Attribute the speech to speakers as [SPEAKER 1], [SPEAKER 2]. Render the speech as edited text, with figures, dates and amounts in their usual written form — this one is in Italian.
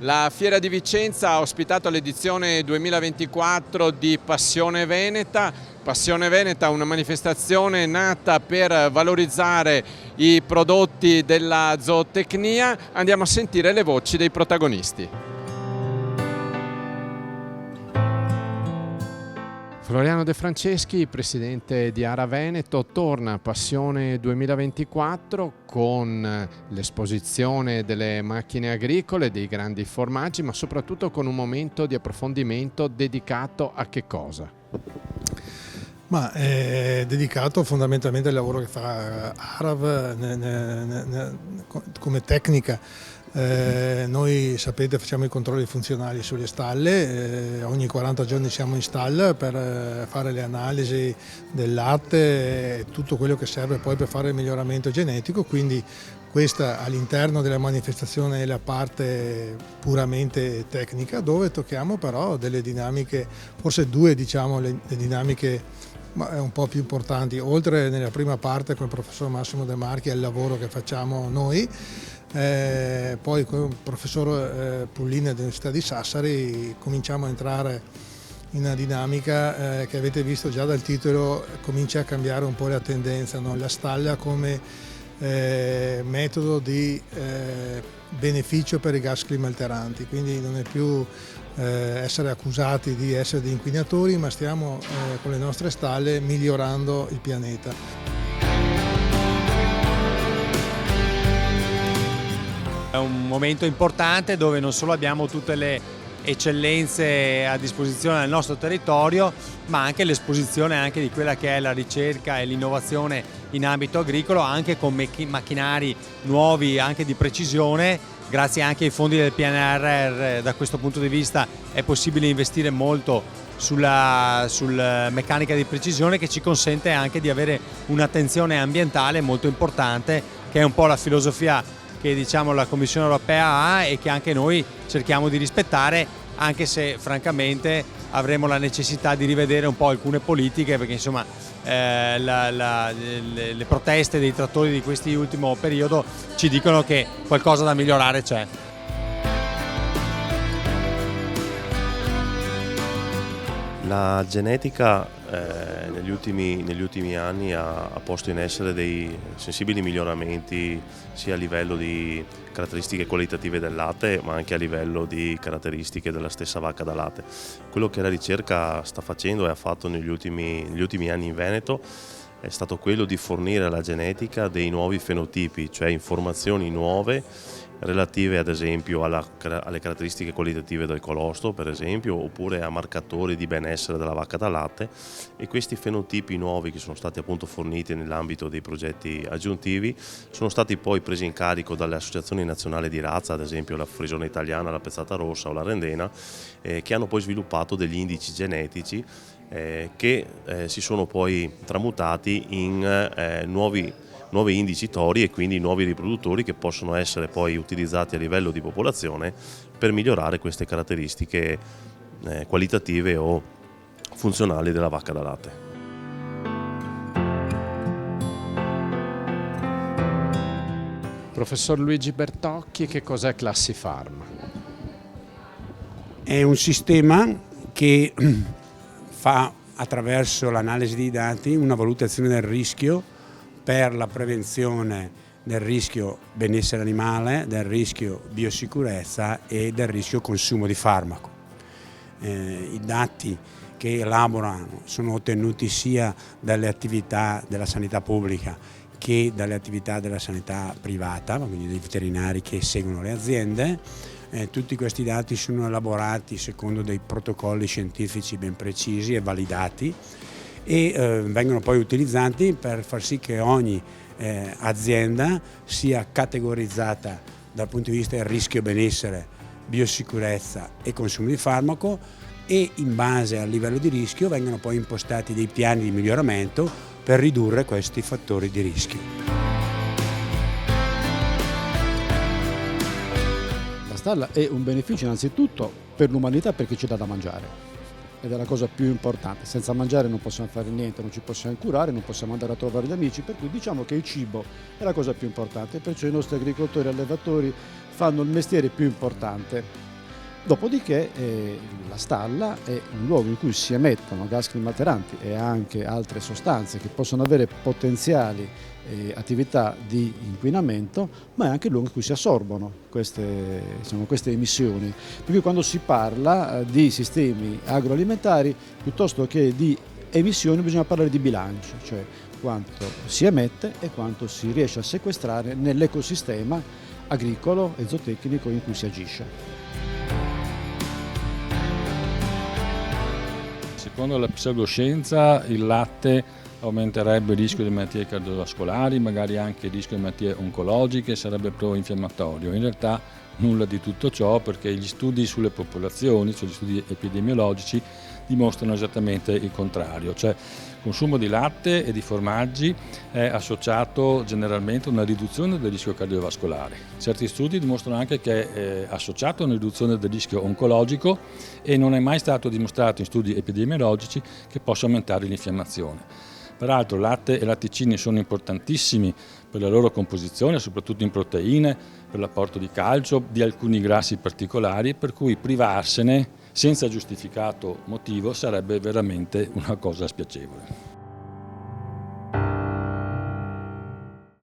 [SPEAKER 1] La Fiera di Vicenza ha ospitato l'edizione 2024 di Passione Veneta. Passione Veneta, una manifestazione nata per valorizzare i prodotti della zootecnia. Andiamo a sentire le voci dei protagonisti. Floriano De Franceschi, presidente di ARA Veneto, torna a Passione 2024 con l'esposizione delle macchine agricole, dei grandi formaggi, ma soprattutto con un momento di approfondimento dedicato a che cosa?
[SPEAKER 2] Ma è dedicato fondamentalmente al lavoro che fa ARAV come tecnica. Noi, sapete, facciamo i controlli funzionali sulle stalle, ogni 40 giorni siamo in stalla per fare le analisi del latte e tutto quello che serve poi per fare il miglioramento genetico, quindi questa all'interno della manifestazione è la parte puramente tecnica, dove tocchiamo però delle dinamiche, forse due diciamo le dinamiche un po' più importanti, oltre nella prima parte con il professor Massimo De Marchi al lavoro che facciamo noi. Poi con il professor Pullina dell'Università di Sassari cominciamo a entrare in una dinamica che avete visto già dal titolo, comincia a cambiare un po' la tendenza, no? La stalla come metodo di beneficio per i gas climalteranti, quindi non è più essere accusati di essere dei inquinatori, ma stiamo con le nostre stalle migliorando il pianeta.
[SPEAKER 3] È un momento importante dove non solo abbiamo tutte le eccellenze a disposizione del nostro territorio, ma anche l'esposizione anche di quella che è la ricerca e l'innovazione in ambito agricolo, anche con macchinari nuovi, anche di precisione. Grazie anche ai fondi del PNRR, da questo punto di vista è possibile investire molto sulla meccanica di precisione, che ci consente anche di avere un'attenzione ambientale molto importante, che è un po' la filosofia che diciamo la Commissione Europea ha e che anche noi cerchiamo di rispettare, anche se francamente avremo la necessità di rivedere un po' alcune politiche, perché insomma le proteste dei trattori di quest'ultimo periodo ci dicono che qualcosa da migliorare c'è.
[SPEAKER 4] La genetica negli ultimi anni ha posto in essere dei sensibili miglioramenti sia a livello di caratteristiche qualitative del latte, ma anche a livello di caratteristiche della stessa vacca da latte. Quello che la ricerca sta facendo e ha fatto negli ultimi anni in Veneto è stato quello di fornire alla genetica dei nuovi fenotipi, cioè informazioni nuove relative ad esempio alle caratteristiche qualitative del colostro, per esempio, oppure a marcatori di benessere della vacca da latte, e questi fenotipi nuovi che sono stati appunto forniti nell'ambito dei progetti aggiuntivi sono stati poi presi in carico dalle associazioni nazionali di razza, ad esempio la Frisone Italiana, la Pezzata Rossa o la Rendena, che hanno poi sviluppato degli indici genetici che si sono poi tramutati in nuovi indici tori e quindi nuovi riproduttori che possono essere poi utilizzati a livello di popolazione per migliorare queste caratteristiche qualitative o funzionali della vacca da latte.
[SPEAKER 1] Professor Luigi Bertocchi, che cos'è Classifarm?
[SPEAKER 5] È un sistema che fa attraverso l'analisi dei dati una valutazione del rischio per la prevenzione del rischio benessere animale, del rischio biosicurezza e del rischio consumo di farmaco. I dati che elaborano sono ottenuti sia dalle attività della sanità pubblica che dalle attività della sanità privata, quindi dei veterinari che seguono le aziende. Tutti questi dati sono elaborati secondo dei protocolli scientifici ben precisi e validati, e vengono poi utilizzati per far sì che ogni azienda sia categorizzata dal punto di vista del rischio benessere, biosicurezza e consumo di farmaco, e in base al livello di rischio vengono poi impostati dei piani di miglioramento per ridurre questi fattori di rischio.
[SPEAKER 6] La stalla è un beneficio innanzitutto per l'umanità, perché ci dà da mangiare. Ed è la cosa più importante. Senza mangiare non possiamo fare niente, non ci possiamo curare, non possiamo andare a trovare gli amici, per cui diciamo che il cibo è la cosa più importante, perciò i nostri agricoltori e allevatori fanno il mestiere più importante Dopodiché la stalla è un luogo in cui si emettono gas climalteranti e anche altre sostanze che possono avere potenziali attività di inquinamento, ma è anche il luogo in cui si assorbono queste emissioni. Per cui quando si parla di sistemi agroalimentari, piuttosto che di emissioni, bisogna parlare di bilancio, cioè quanto si emette e quanto si riesce a sequestrare nell'ecosistema agricolo e zootecnico in cui si agisce.
[SPEAKER 7] Secondo la pseudoscienza il latte aumenterebbe il rischio di malattie cardiovascolari, magari anche il rischio di malattie oncologiche, sarebbe pro-infiammatorio. In realtà nulla di tutto ciò, perché gli studi sulle popolazioni, cioè gli studi epidemiologici, dimostrano esattamente il contrario, cioè il consumo di latte e di formaggi è associato generalmente a una riduzione del rischio cardiovascolare. Certi studi dimostrano anche che è associato a una riduzione del rischio oncologico e non è mai stato dimostrato in studi epidemiologici che possa aumentare l'infiammazione. Peraltro latte e latticini sono importantissimi per la loro composizione, soprattutto in proteine, per l'apporto di calcio, di alcuni grassi particolari, per cui privarsene senza giustificato motivo sarebbe veramente una cosa spiacevole.